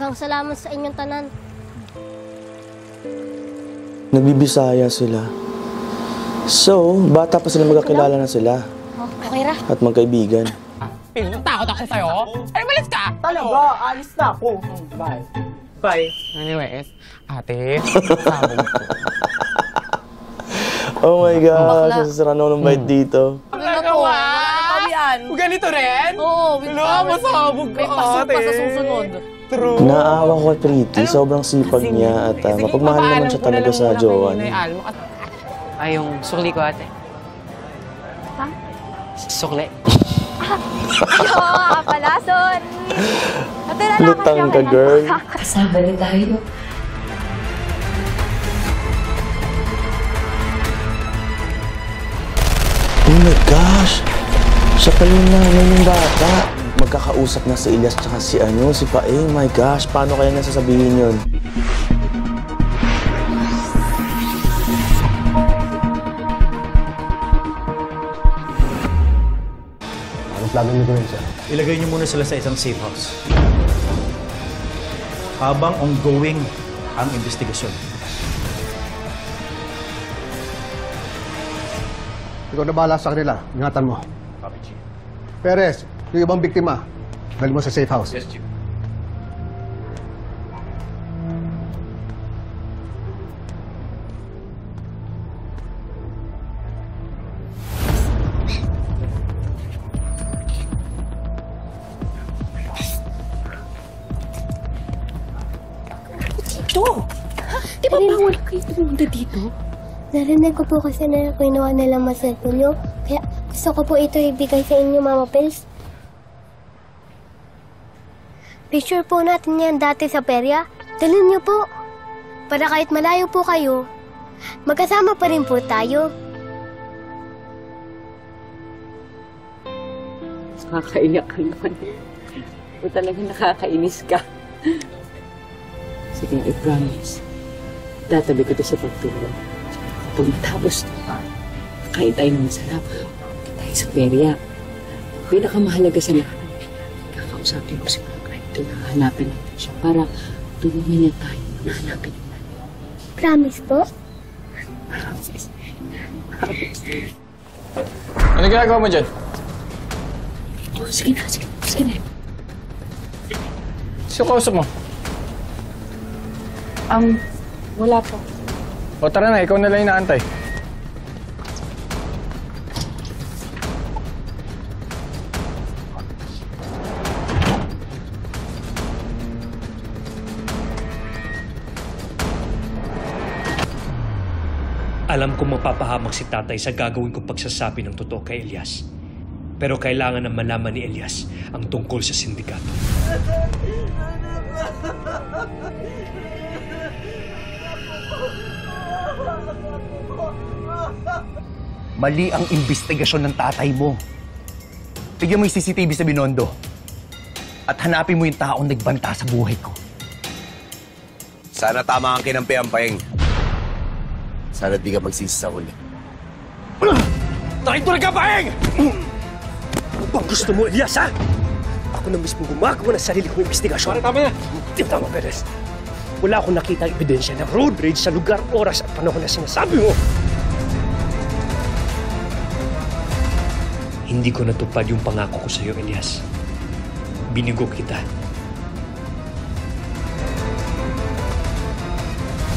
Daghang salamat sa inyong tanan. Nagbibisaya sila. So, bata pa sila magkakilala na sila. Oh, okay ra. At magkaibigan. Takot ako sa'yo. Ay, malis ka! Talaga, alis na ako. Bye. Bye. Anyways, ate, sabog ko. Oh my gosh, nasasara na ng bite dito. Nagawa! yan. Ganito rin? Oo, with Wala, masabog ka, may pasok pa ate. sa susunod. True. Naawa ko kay Pretty, sobrang sipag niya at mapagmahal naman siya talaga sa jowa niya. Ay, yung sukli ko, ate. Ha? Sukli. Oo nga pala, son. Lutang ka, girl. Kasabali tayo. Oh my gosh! Siya pala yung nanay ng bata. Magkakausap na si Elias tsaka si Paeng. My gosh, paano kaya nasasabihin yun? Anong plano niyo gawin, sir? Ilagay niyo muna sila sa isang safe house. Habang ongoing ang investigasyon. Ikaw na bahala sa kanila. Ingatan mo. Perez, yung ibang biktima, dali mo sa safe house. Yes, Chief. Ito! Di ba bawal kayo pumunta dito? Narinig ko po kasi na kinuha nila ang cellphone nyo. Kaya gusto ko po ito ibigay sa inyo, Mama Pels. Picture po natin yan dati sa perya. Dalhin nyo po. Para kahit malayo po kayo, magkasama pa rin po tayo. Nakakaiyak ka naman. O talagang nakakainis ka. Sige, I promise. Tatabi ko ito sa pagtulog. Pag matapos ito, kain tayo ng masarap. Kain tayo sa perya. Pinakamahalaga sa lahat. Kakausapin ko si Mama. Ito na hanapin natin siya para tulungan niya tayo na hanapin niya. Promise po? Promise. Ano ginagawa mo dyan? Oh, sige na, sige. Sige na. Sino kausap mo? Wala po. O tara na, ikaw na lang inaantay. Alam kong mapapahamak si tatay sa gagawin kong pagsasabi ng totoo kay Elias. Pero kailangan na malaman ni Elias ang tungkol sa sindikato. Mali ang investigasyon ng tatay mo. Tignan mo yung CCTV sa Binondo. At hanapin mo yung taong nagbanta sa buhay ko. Sana tama ang kinampi ang Paeng. Sana di ka magsisi sa huli. Traitor ka, Paeng! Ano bang gusto mo, Elias, ha? Ako na mismo gumagawa ng sarili kong investigasyon. Tama na! Tama, Perez. Wala akong nakita ebidensya ng road rage sa lugar, oras at panahon na sinasabi mo. Hindi ko natupad yung pangako ko sa'yo, Elias. Binigo kita.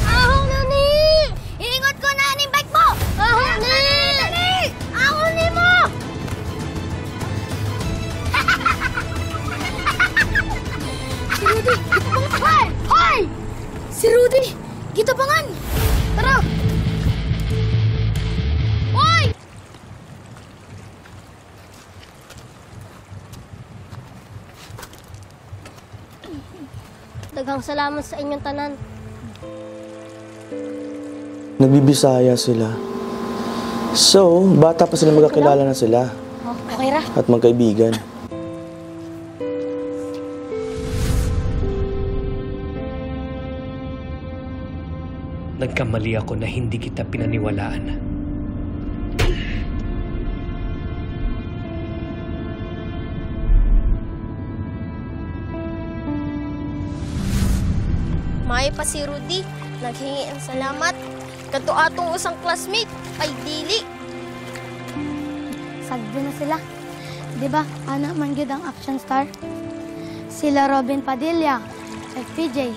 Ahong nani! Iingot ko na ang bike mo! Ahong nani! Ahong ni mo! Si Rudy! Hoy! Hoy! Si Rudy! Gitabangan! Tara! Hoy! Daghang salamat sa inyong tanan. Nagbibisaya sila. So, bata pa sila magkakilala na sila. Oh, okay ra. At magkaibigan. Nagkamali ako na hindi kita pinaniwalaan. May pa si Rudy, naghingi ang salamat. Kato atong usang classmate, ay dili. Sagdo na sila. Di ba, anak man gyud ang action star? Sila Robin Padilla, FPJ.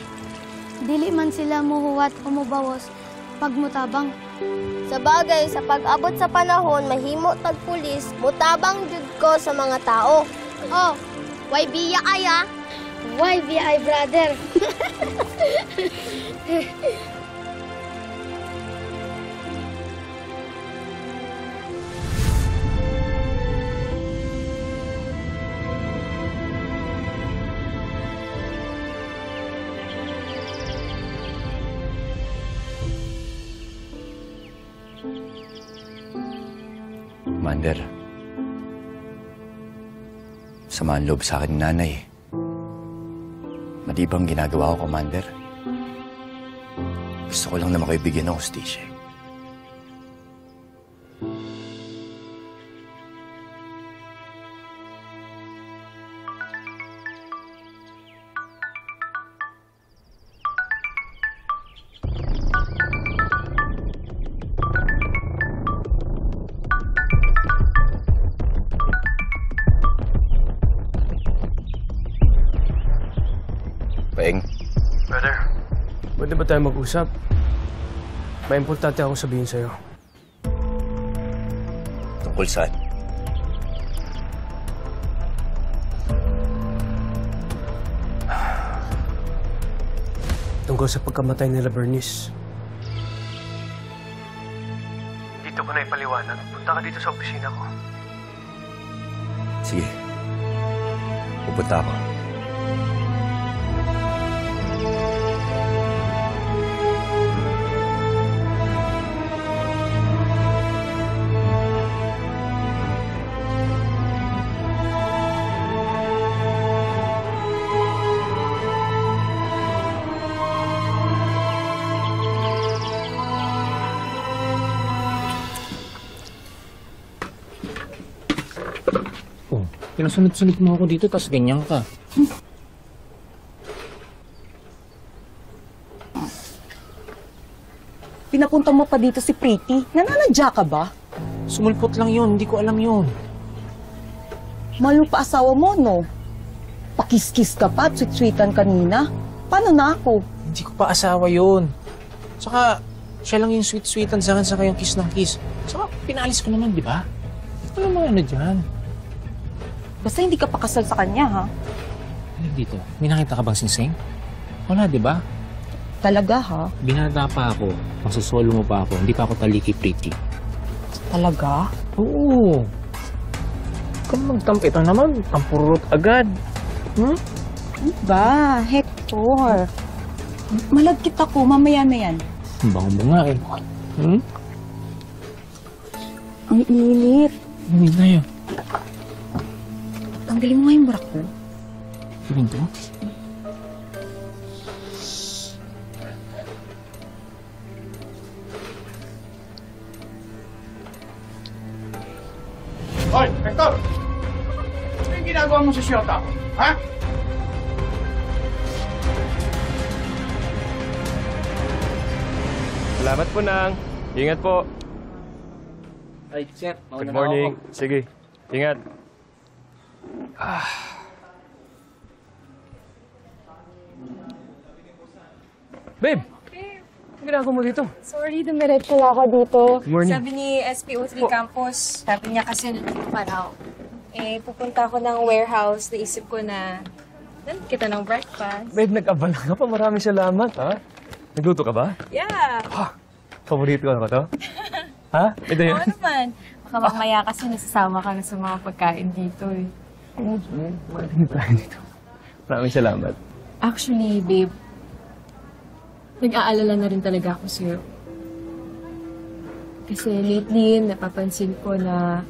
Dili man sila muhuwat o mubawas pag mutabang. Sa bagay, sa pag-abot sa panahon, mahimo tag-pulis, mutabang jud ko sa mga tao. Oh, why biya kaya? Why BI brother? Commander, sama ang loob sa akin ni nanay. Mali bang ginagawa ko, Commander? Gusto ko lang na makibigyan ng hustisya. Paeng. Brother, pwede ba tayo mag-usap? May importante akong sabihin sa'yo. Tungkol saan? Tungkol sa pagkamatay nila Bernice. Dito ko na ipaliwanag. Punta ka dito sa opisina ko. Sige. Pupunta ako. Pinasunod-sunod mo ako dito, tapos ganyan ka. Pinapunta mo pa dito si Pretty. Nananadya ka ba? Sumulpot lang yun, hindi ko alam yun. Mayo pa asawa mo, no? Pakis-kis ka pa at sweet-sweetan kanina. Paano na ako? Hindi ko pa asawa yun. Saka, siya lang yung sweet-sweetan sa akin, saka yung kiss ng kiss. Saka, pinalis ko naman, di ba? Ano mga ano dyan? Basta hindi ka pakasal sa kanya, ha? Ano dito? May nakita ka bang singsing? Wala, di ba? Talaga, ha? Binata pa ako. Magsusolo mo pa ako. Hindi pa ako taliki pretty. Talaga? Oo. Kung magtampitang naman, tampurot agad. Ano ba? Hector. Malagkit ako. Mamaya na yan. Bango mo nga eh. Ang init. Hindi na yun. Tanggalin mo nga yung brak ko. Gawin to? Hoy, Hector! Ano yung ginagawa mo sa siyota ko? Ha? Salamat po, Nang. Ingat po. Ay, sir. Good morning. Sige. Ingat. Babe! Ano ginagawa mo dito? Sorry, dumiretso ako dito. Good morning. Sabi ni SPO3 Campus, sabi niya kasi nandito pa raw. Eh, pupunta ako ng warehouse. Naisip ko na, dan kita ng breakfast. Babe, nag-abala ka pa. Maraming salamat, ha? Nagluto ka ba? Yeah! Paborito ko na to? Ha? Ito yun? Oo naman. Baka mamaya kasi nasasama ka na sa mga pagkain dito eh. Maraming tayo dito. Maraming salamat. Actually, babe, nag-aalala na rin talaga ako sa'yo. Kasi lately, napapansin ko na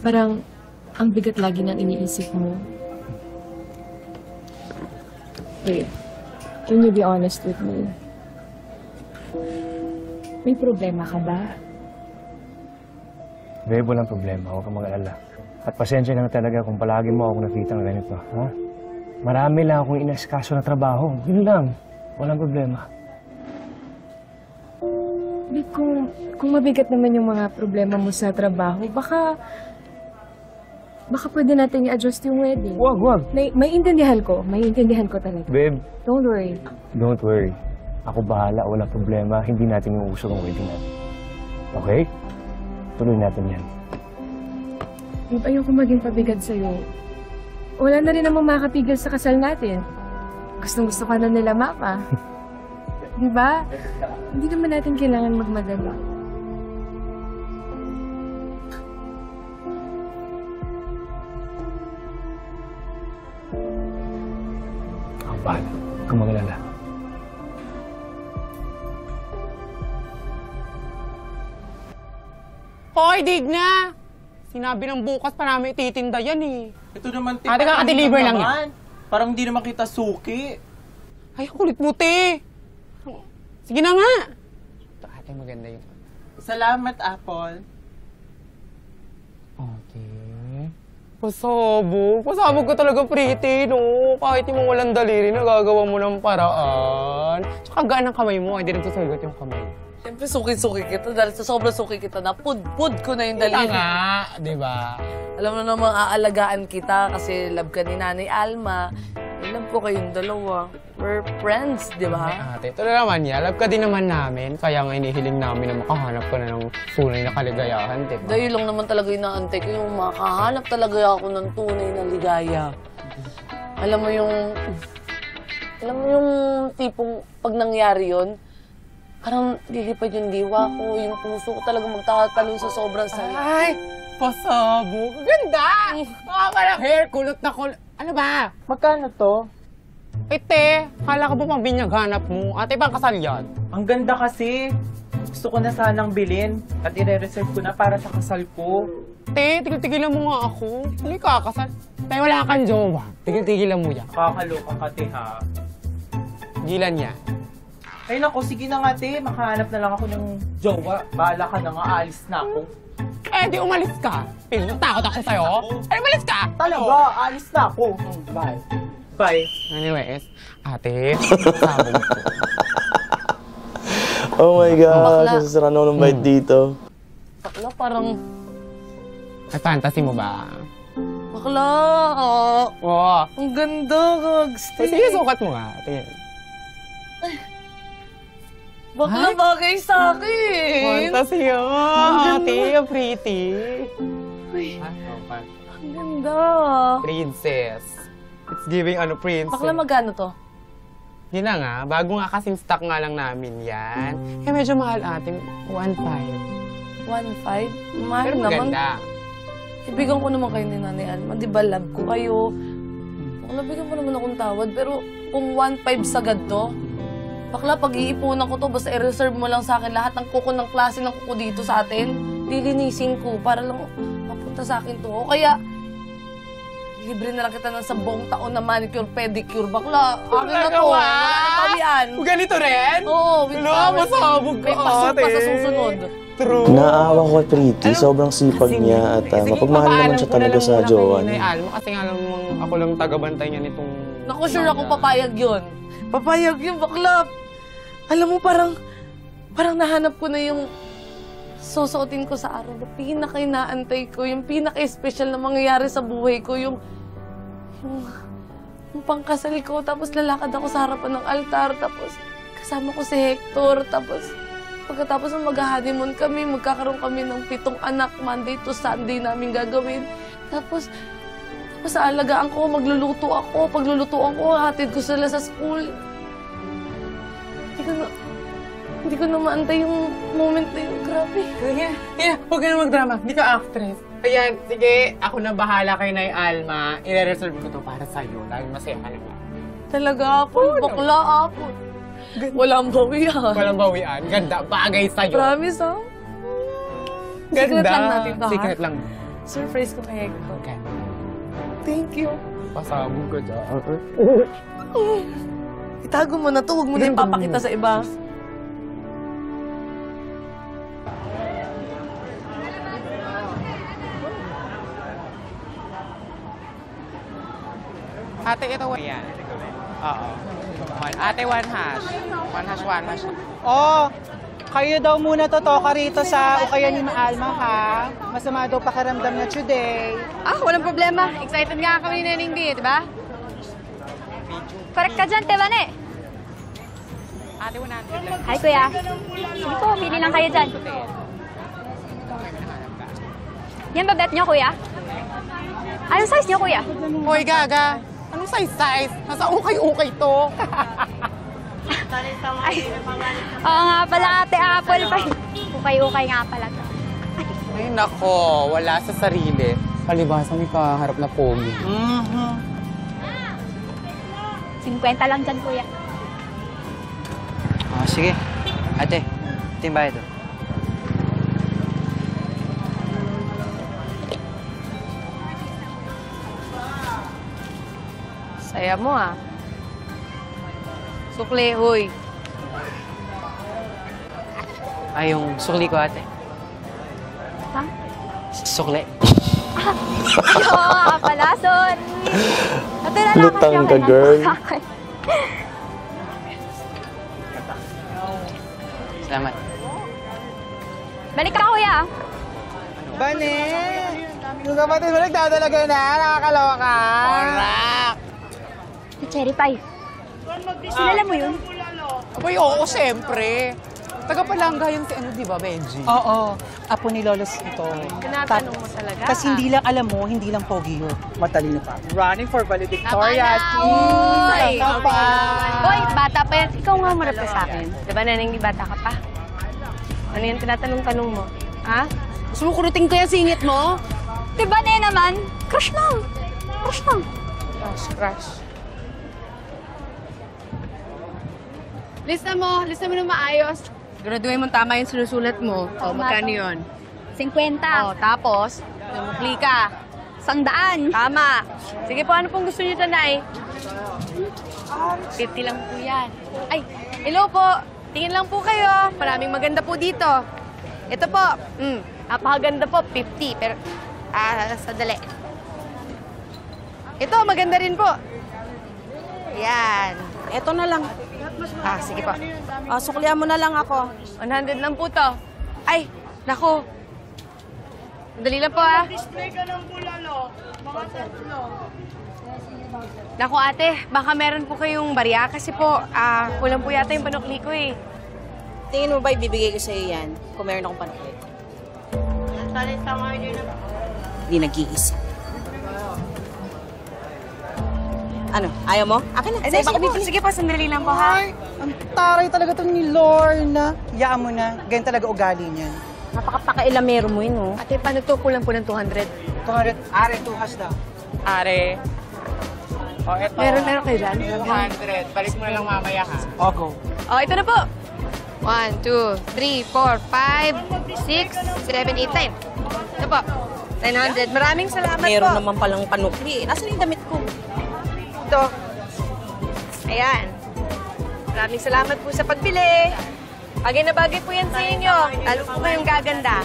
parang ang bigat lagi ng iniisip mo. Wait, can you be honest with me? May problema ka ba? Babe, walang problema. Huwag kang mag-alala. At pasensya na talaga kung palagi mo ako nakita ng ganito, ha? Marami lang akong inasikaso na trabaho. Yun lang. Walang problema. Babe, kung mabigat naman yung mga problema mo sa trabaho, baka pwede natin i-adjust yung wedding. Wag. Maiintindihan ko talaga. Babe, Don't worry. don't worry. Ako bahala. Walang problema. Hindi natin iuusok ang wedding natin. Okay? Tuloy natin yan. Babe, ayoko maging pabigat sa'yo. Wala na rin namang makakapigil sa kasal natin. Gustong-gusto ka na nila, Mama. Di ba? Hindi naman natin kailangan magmadali. Ako bahala. Huwag kang mag-alala. Hoy, Digna! Sinabi ng bukas pa namin ititinda yan eh. Ito naman, Ate, kaka-deliver lang yan. Parang hindi naman kita suki. Ay, kulit mo, te. Sige na nga. Ito, ate, maganda yun. Salamat, Apple. Okay. Pasabog ka talaga, pretty, no? Kahit yung walang daliri, nagagawa mo ng paraan. Tsaka gaan ang kamay mo, hindi rin susugat yung kamay. Siyempre, suki-suki kita dahil sa sobrang suki kita na pud ko na yung daliri. Ito nga, di ba? Alam mo namang aalagaan kita kasi love ka ni Nanay Alma. Love ko kayong dalawa. We're friends, di ba? Ate, ito na naman yan. Love ka din naman namin. Kaya nga inihiling namin na makahanap ka na ng tunay na kaligayahan, di ba? Dahil lang naman talaga yung naantay ko yung makahanap talaga ako ng tunay na ligaya. Alam mo yung tipong pag nangyari yun, parang lilipad yung diwa ko, yung puso ko talaga magtatalon sa sobrang saya. Ay, pasabog. Ganda! Nakakalang hair, kulot na kulot. Ano ba? Magkano to? Ite, kala ko ba pang binyaghanap mo? Ate, bang kasal yan? Ang ganda kasi. Gusto ko na sanang bilhin at ire-reserve ko na para sa kasal ko. Te, tigil-tigilan mo nga ako. Hindi ka kasal. Tay, wala kang jowa. Tigil-tigilan mo yan. Kakaloka ka, te, ha? Gilan yan. Ay, naku, sige na nga, te. Makahanap na lang ako ng jowa. Bahala ka na nga, aalis na ako. Eh, di umalis ka. Pinatakot ako sa'yo. Ay, umalis ka! Talaga, aalis na ako. Bye. Bye. Anyways, ate, sabog ko. Oh my gosh, Bakla. nasasara na ako ng bite dito. Bakla, parang... Ay, fantasy mo ba? Bakla! Oo. Ang ganda, Gagsti. Sige, sukat mo nga. Tingin. Bakla, bagay sa akin. Fantasy yun. Ate, pretty. Uy, Okay. ang ganda. Princess. It's giving princess. Bakla, magkano to? Yun na nga, bago nga kasing stock nga lang namin yan. Eh, medyo mahal ate. 1.5. 1.5? Mahal Pero naman. maganda. Ibigan ko naman kayo ni Nanay Alma. Di ba, love ko kayo. Bakla, bigyan mo naman akong tawad. Pero kung 1.5 sagad to, bakla, pag-iipunan ko to, basta i-reserve mo lang sa akin lahat ng kuko ng klase ng kuko dito sa atin. Lilinisin ko para lang mapunta sa akin to. O kaya, libre na lang kita ng 10 taon na manicure, pedicure. Bakla, akin na to. Wala na pawian. Ganito rin? Oo, with Wala, flowers. masabog ka, May pasok pa ate. sa susunod. True. Naawa ko kay Pretty, sobrang sipag niya at mapagmahal naman siya talaga sa jowa niya. Alma, kasi nga lang ako lang tagabantay niya nitong... Naku, sure ako papayag yun. Papayag yun, bakla. Alam mo, parang nahanap ko na yung susuotin ko sa araw na pinaka-inaantay ko, yung pinaka-special na mangyayari sa buhay ko, yung pangkasal ko, tapos lalakad ako sa harapan ng altar, tapos kasama ko si Hector, tapos pagkatapos ng mag-honeymoon kami, magkakaroon kami ng 7 anak, Monday to Sunday namin gagawin. Tapos aalagaan ko, magluluto ako, paglulutuan ko, hatid ko sila sa school. Hindi ko na maantay yung moment na yun. Grabe. Huwag ka na magdrama. Hindi ka actress. Ayan, sige, ako na bahala kay Nay Alma. I-reserve ko to para sa'yo. Dahil masaya ka naman. Talaga, Apple. Bakla, Apple. Walang bawian. Walang bawian. Ganda. Bagay sa'yo. Promise, ha? Ganda. Secret lang natin to, ha? Secret lang. Surprise ko kay Hector. Okay. Thank you. Pasabog ka dyan. Itago mo na to. Huwag mo na ipapakita sa iba. Ate, ito yan. Oo. Ate, 1 hash. 1 hash, 1 hash. Oh, kayo daw muna totoka rito sa ukayan ni Maalma, ha? Masama daw pakiramdam na today. Ah, walang problema. Excited nga kami ni Neneng D, di ba? Correct ka dyan, Tebane. Ate, 100 lang. Hi, kuya. Sige po, pili lang kayo dyan. Yan ba bet nyo, kuya? Anong size nyo, kuya? Hoy, gaga. Anong size? Nasa ukay-ukay to. Ay, oo nga pala, ate Apple. Ukay-ukay nga pala to. Ay, nako. Wala sa sarili. Palibasa may kaharap na pogi. 50 lang dyan, kuya. Sige. Ate, ito yung bayad. Saya mo ah. Sukli, huy. Ay, yung sukli ko, ate. Ha? Sukli. Ay, oo nga pala, sorry. Natira lang kasi Lutang ako ka, ng girl. sakay. Salamat. Balik ka, kuya. Bane! Yung kapatid mo nagdadalaga na, nakakalawa ka. Correct! Si Cherry Pie. Sinala mo yun? Abay, oo, siyempre. Taga-palangga yan si di ba, Benji? Oo, apo ni Lolos ito. Tinatanong mo talaga. Kasi hindi lang alam mo, hindi lang pogi yun. Matalino pa. Running for valedictorian. Oy! Tama pa. Hoy, bata pa yan. Ikaw nga marap ka sa akin. Di ba, Neneng, di bata ka pa? Ano yung tinatanong-tanong mo? Ha? Gusto mo kuruting ko yung singit mo? Di ba, ne naman? Crush lang. Crush lang. Crush. Lista mo na maayos. Siguraduhin mo tama yung sinusulat mo. O, magkano yun? 50. O, tapos, namukli ka. 100. Tama. Sige po, ano pong gusto niyo, Tanay? 50 lang po yan. Ay, hello po. Tingin lang po kayo. Maraming maganda po dito. Ito po. Napakaganda po. 50. Pero, sadali. Ito, maganda rin po. Yan. Ito na lang. Sige po. Suklihan mo na lang ako. 100 lang po to. Ay, naku. Dali lang po, Display ka ng bulalo. Mga tatlo. Naku, ate, baka meron po kayong barya kasi po, kulang po yata yung panukli ko eh. Tingin mo ba ibibigay ko sa'yo yan kung meron akong panukli? Hindi nag-iisip. Ano? Ayaw mo? Akin na. Sige po, sandali lang po, ha? Ang taray talaga itong ni Lorna. Yaan mo na. Ganyan talaga ugali niyan. Napakapakailamero mo yun, oh. Ate, paano to? Kulang po ng 200. 200. Are, 2 has daw. Are. O, eto. Meron kayo dyan? 200. Balik mo na lang mamaya, ha? O, go. O, ito na po. 1, 2, 3, 4, 5, 6, 7, 8, 9. Ito po. 900. Maraming salamat po. Meron naman palang panukli. Nasaan yung damit ko? Ito. Ayan. Maraming salamat po sa pagbili. Bagay na bagay po yan sa inyo. Lalo po kayong gaganda.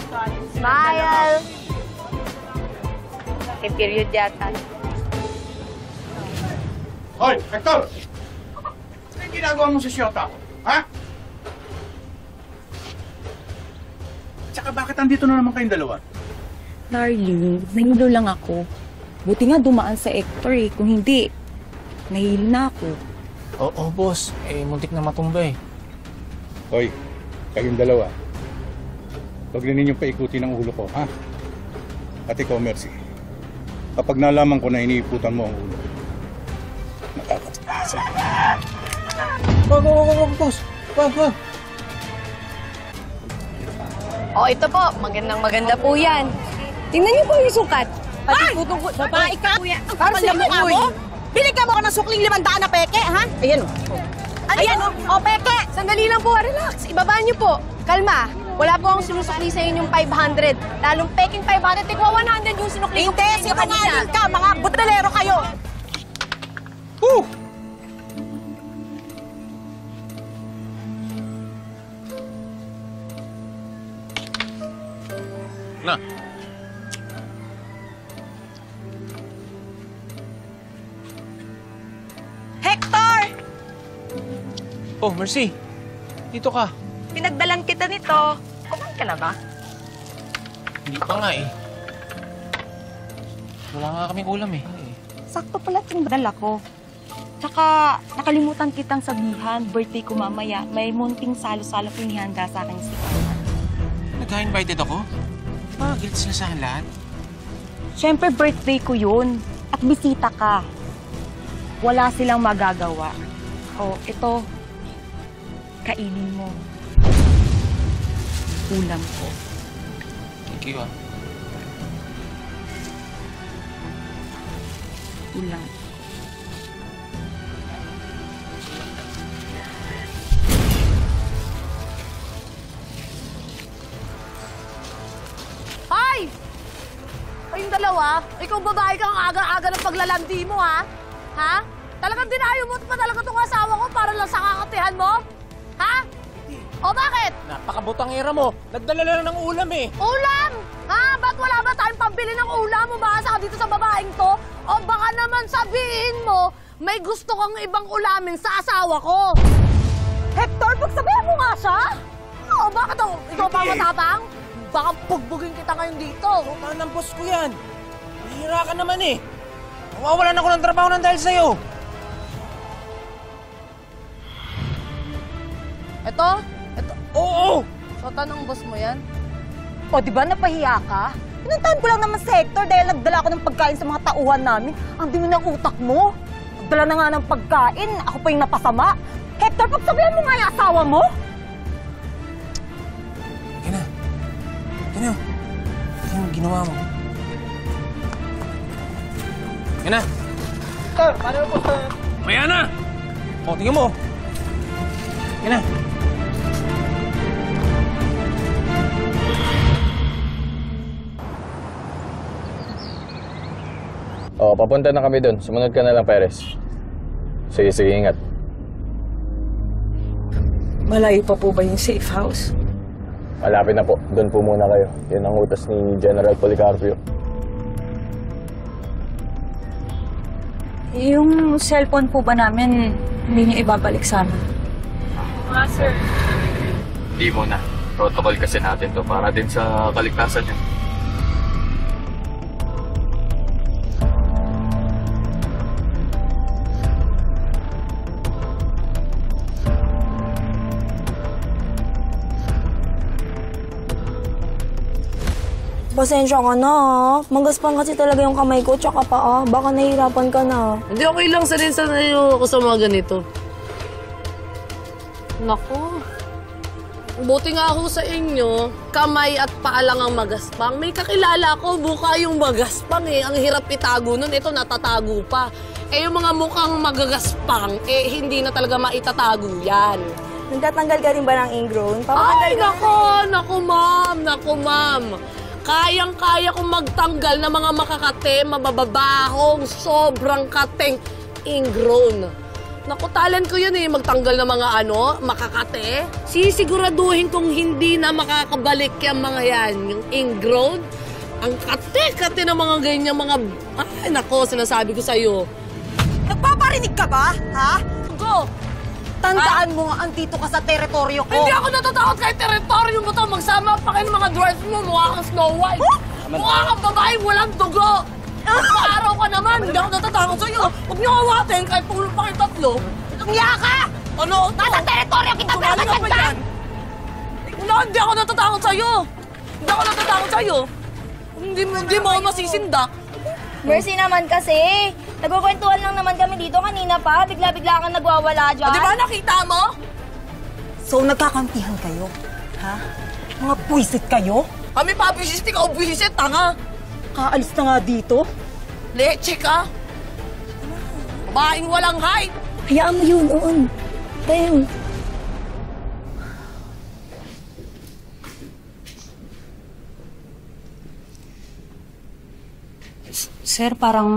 Smile. Okay, period yata. Hoy, Hector! Ano yung ginagawa mo sa siyota ko? Ha? Tsaka bakit andito na naman kayong dalawa? Darling, nahilo lang ako. Buti nga dumaan sa Hector eh. Kung hindi, nahilo na ako. Oo, boss. Muntik na matumba eh. Hoy, kayong dalawa. Huwag na ninyong paikutin ang ulo ko, ha? At ikaw, Mercy. Kapag nalaman ko na iniiputan mo ang ulo, nakakatasa. Boss. Wag. O, ito po. Magandang-maganda po yan. Tingnan niyo po yung sukat. Ay! Babae ka? Parang mukha mo? Binigyan mo ka ng sukling 500 na peke, ha? Ayan, oh. Ayan, oh. Peke! Sandali lang po. Relax. Ibaba niyo po. Kalma. Wala po akong sinusukli sa inyong 500. Lalong peking 500. Tigwa 100 yung sinukli ko. Hindi, sinungaling ka. Mga butalero kayo. Na. Oh, Mercy. Dito ka. Pinagdalan kita nito. Kumain ka na ba? Hindi pa nga eh. Wala nga kaming ulam eh. Sakto pala itong dala ko. Tsaka, nakalimutan kitang sabihan, birthday ko mamaya, may munting salo-salo pinihanda sa akin si Papa. Nagka-invited ako? Ah, galit sila sa akin lahat. Siyempre, birthday ko yun. At bisita ka. Wala silang magagawa. O, ito, kainin mo. Ulam ko. Thank you, ah. Ulam. Hoy! Kayong dalawa, ikaw babae kang aga-aga ng paglalandi mo, ha? Ha? Talagang dinayo mo pa talaga itong asawa ko para lang sa kakatihan mo? Ha? O bakit? Napakabutangera mo. Nagdala na ng ulam eh. Ulam? Ha? Ba't wala ba tayong pambili ng ulam? Umaasa ka dito sa babaeng to? O baka naman sabihin mo, may gusto kang ibang ulamin sa asawa ko. Hector, pagsabihan mo nga siya! O bakit o? Ikaw pa matapang? Baka bugbugin kita ngayon dito. Paano ang boss ko yan? Mahira ka naman eh. Mawawalan ako ng trabaho ng dahil sa'yo. Ito? Oo! So, tanong boss mo yan? O, di ba napahiya ka? Pinuntahan ko lang naman si Hector dahil nagdala ako ng pagkain sa mga tauhan namin. Ang dumi ng utak mo. Nagdala na nga ng pagkain, ako pa yung napasama. Hector, pagsabihan mo nga yung asawa mo. Ano yung ginawa mo? Yan na! Sir, paano po, sir? Maya na! O, tingnan mo! Yan na! Oo, papunta na kami doon. Sumunod ka na lang, Perez. Sige, ingat. Malayo pa po ba yung safe house? Malapit na po. Doon po muna kayo. Yun ang utos ni General Policarpio. Yung cellphone po ba namin, hindi niyo ibabalik sa amin? Sir. Hindi muna. Protocol kasi natin to para din sa kaligtasan niya. Pasensya ka na, ha? Magaspang kasi talaga yung kamay ko, tsaka paa. Baka nahihirapan ka na. Hindi, okay lang. Sanay ako sa mga ganito. Naku. Buti nga ako sa inyo, kamay at paa lang ang magaspang. May kakilala ko, buka yung magaspang eh. Ang hirap itago nun. Ito, natatago pa. Eh, yung mga mukhang magagaspang, eh, hindi na talaga maitatago yan. Nagtatanggal ka rin ba ng ingrown? Ay, naku, ma'am. Kayang-kaya kong magtanggal ng mga makakate, mabababahong, sobrang kateng ingrown. Naku, talent ko yun eh, magtanggal ng mga makakate. Sisiguraduhin kong hindi na makakabalik yung mga yan, yung ingrown. Ang kate-kate ng mga ganyan, mga... Ay, naku, sinasabi ko sa'yo. Nagpaparinig ka ba, ha? Go! Tandaan mo nga, andito ka sa teritoryo ko. Hindi ako natatakot kahit teritoryo mo to. Magsama pa kayo ng mga dwarfs mo. Mukha kang Snow White. Mukha kang babaeng walang dugo. Maaraw ka naman. Hindi ako natatakot sa'yo. Huwag niyo kawatin kahit pulo pa kayo tatlo. Umiya ka! Ano? Nasa teritoryo kita pero ka dyan! Hindi ako natatakot sa'yo. Hindi ako natatakot sa'yo. Hindi mo ako masisindak. Mercy naman kasi. Nagkukwentuhan lang naman kami dito kanina pa. Bigla-bigla kang nagwawala dyan. Di ba nakita mo? So, nagkakampihan kayo? Ha? Mga puwisit kayo? Kami pa bisit, ikaw bisit, tanga. Kaalis na nga dito? Leche ka. Babaeng walang height. Hayaan mo yun, oon. Tayo. Sir, parang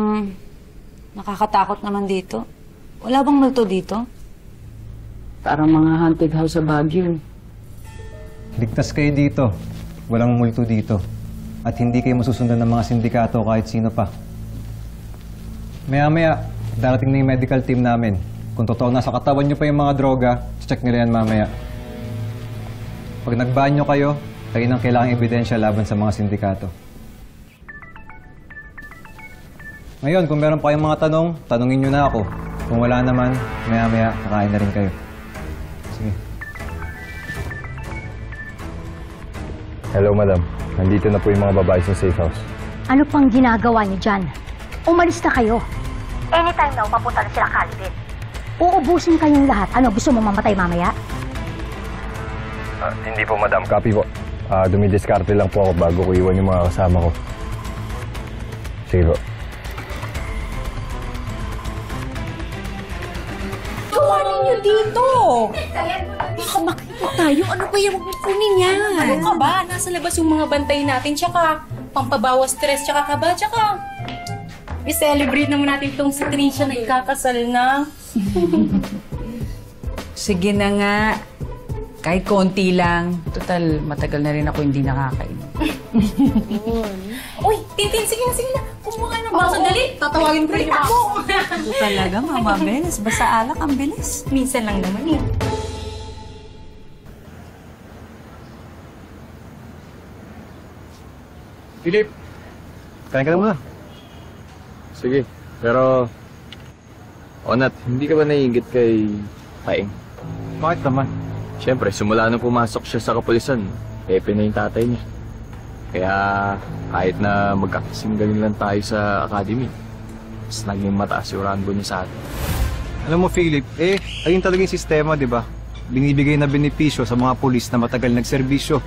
nakakatakot naman dito. Wala bang multo dito? Parang mga haunted house sa Baguio. Ligtas kayo dito. Walang multo dito. At hindi kayo masusundan ng mga sindikato o kahit sino pa. Maya-maya, darating na yung medical team namin. Kung totoo nasa katawan nyo pa yung mga droga, check nila yan mamaya. Pag nag-ban nyo kayo nang kailangang ebidensya laban sa mga sindikato. Ngayon, kung meron pa kayong mga tanong, tanungin nyo na ako. Kung wala naman, maya-maya, kakain na rin kayo. Sige. Hello, madam. Nandito na po yung mga babae sa safe house. Ano pang ginagawa niyo dyan? Umalis na kayo. Anytime now, papunta na sila Calvin. Uubusin kayong lahat. Ano, gusto mo mamatay mamaya? Hindi po, madam. Copy po. Dumidiskarte lang po ako bago ko iwan yung mga kasama ko. Sige po. Gawa ninyo dito! Baka makita tayo. Ano ba yung kunin yan? Ano ka ba? Nasa labas yung mga bantay natin. Tsaka, pampabawas stress, tsaka kaba, tsaka i-celebrate naman natin itong si Tricia na ikakasal na. Sige na nga. Kahit konti lang. Total, matagal na rin ako hindi nakakainom. Uy, Tintin, sige na. Kumuha na ba? Sandali, tatawagin ko rin ako. Ito talaga, Mama Benes. Basta alak ang bilis. Minsan lang naman eh. Philip! Kain ka na muna. Sige, pero... Onat, hindi ka ba naiingit kay Paeng? Bakit naman? Siyempre, simula nung pumasok siya sa kapulisan, pepe na yung tatay niya. Kaya kahit na magkakasinggaling lang tayo sa academy, mas naging mataas yung rango niya sa atin. Alam mo, Philip, ayun talaga yung sistema, di ba? Binibigay na benepisyo sa mga pulis na matagal nagserbisyo.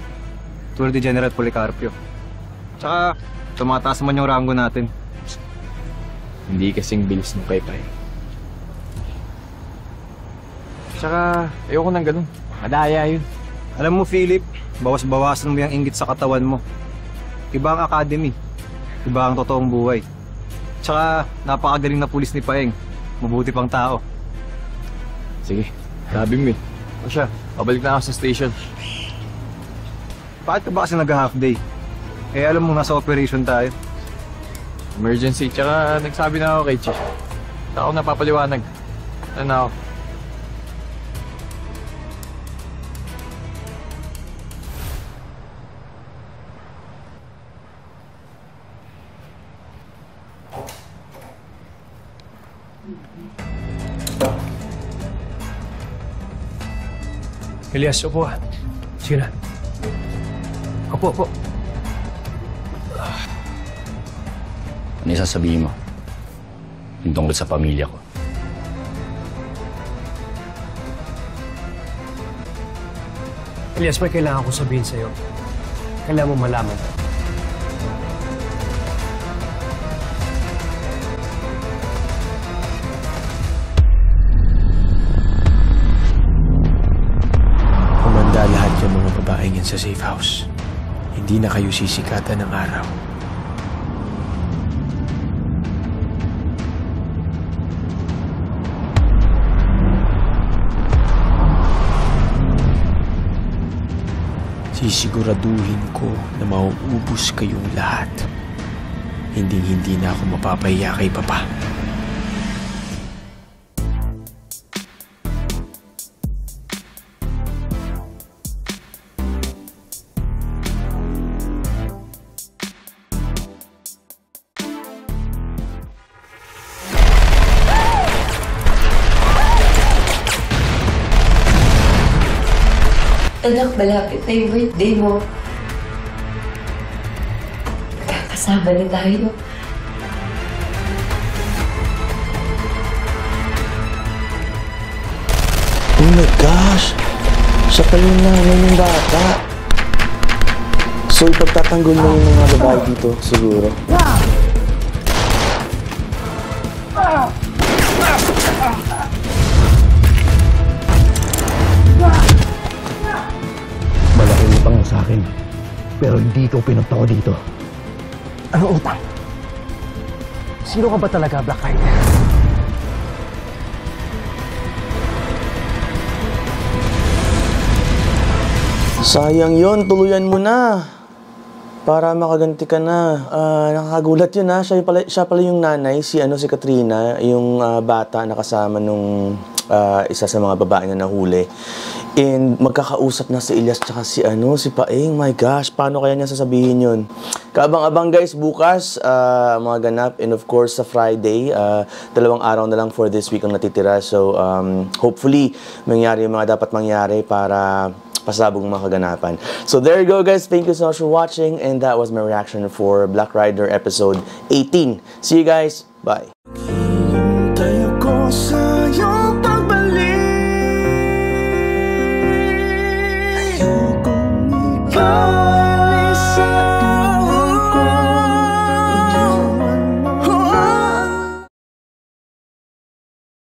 Tulad ni General Policarpio. Tsaka, tumataas man yung rango natin. Hindi kasing bilis ng paypay. Tsaka, ayoko nang ganun. Madaya yun. Alam mo, Philip, bawas-bawasan mo yung inggit sa katawan mo. Iba ang academy. Iba ang totoong buhay. Tsaka, napakagaling na pulis ni Paeng. Mabuti pang tao. Sige, sabi mo eh. O siya, pabalik na ako sa station. Bakit ka ba kasi nag-half day? Alam mo, nasa operation tayo. Emergency, tsaka nagsabi na ako kay Chief. Saka ako napapaliwanag. Ano na ako? Elias, upo ka. Sige na. Upo. Ano yung sasabihin mo? Yung tungkol sa pamilya ko. Elias, may kailangan ko sabihin sa'yo. Kailangan mo malaman. Kumanda lahat yung mga babaeng yan sa safe house. Hindi na kayo sisikatan ng araw. Sisiguraduhin ko na mauubos kayong lahat. Hindi na ako mapapahiya kay Papa. Anak, malapit na yung birthday mo. Kasama na tayo. Oh my gosh! Siya pala yung nanay ng bata. So, ipagtatanggol na yung mga babae dito, siguro. Malaking utang mo sa akin, pero hindi ito pinagtao dito. Anong utang? Sino ka ba talaga, Black Rider? Sayang yon, tuluyan mo na. Para makaganti ka na. Nakakagulat yun ha. Siya pala yung nanay, si Katrina, yung bata na kasama nung isa sa mga babae na nahuli. And magkakausap na si Elias tsaka si Paeng. My gosh, paano kaya niya sasabihin yun? Kaabang-abang guys, bukas, mga ganap. And of course, sa Friday, 2 araw na lang for this week ang natitira. So, hopefully, mangyari yung mga dapat mangyari para pasabog mga kaganapan. So, there you go guys. Thank you so much for watching. And that was my reaction for Black Rider episode 18. See you guys. Bye.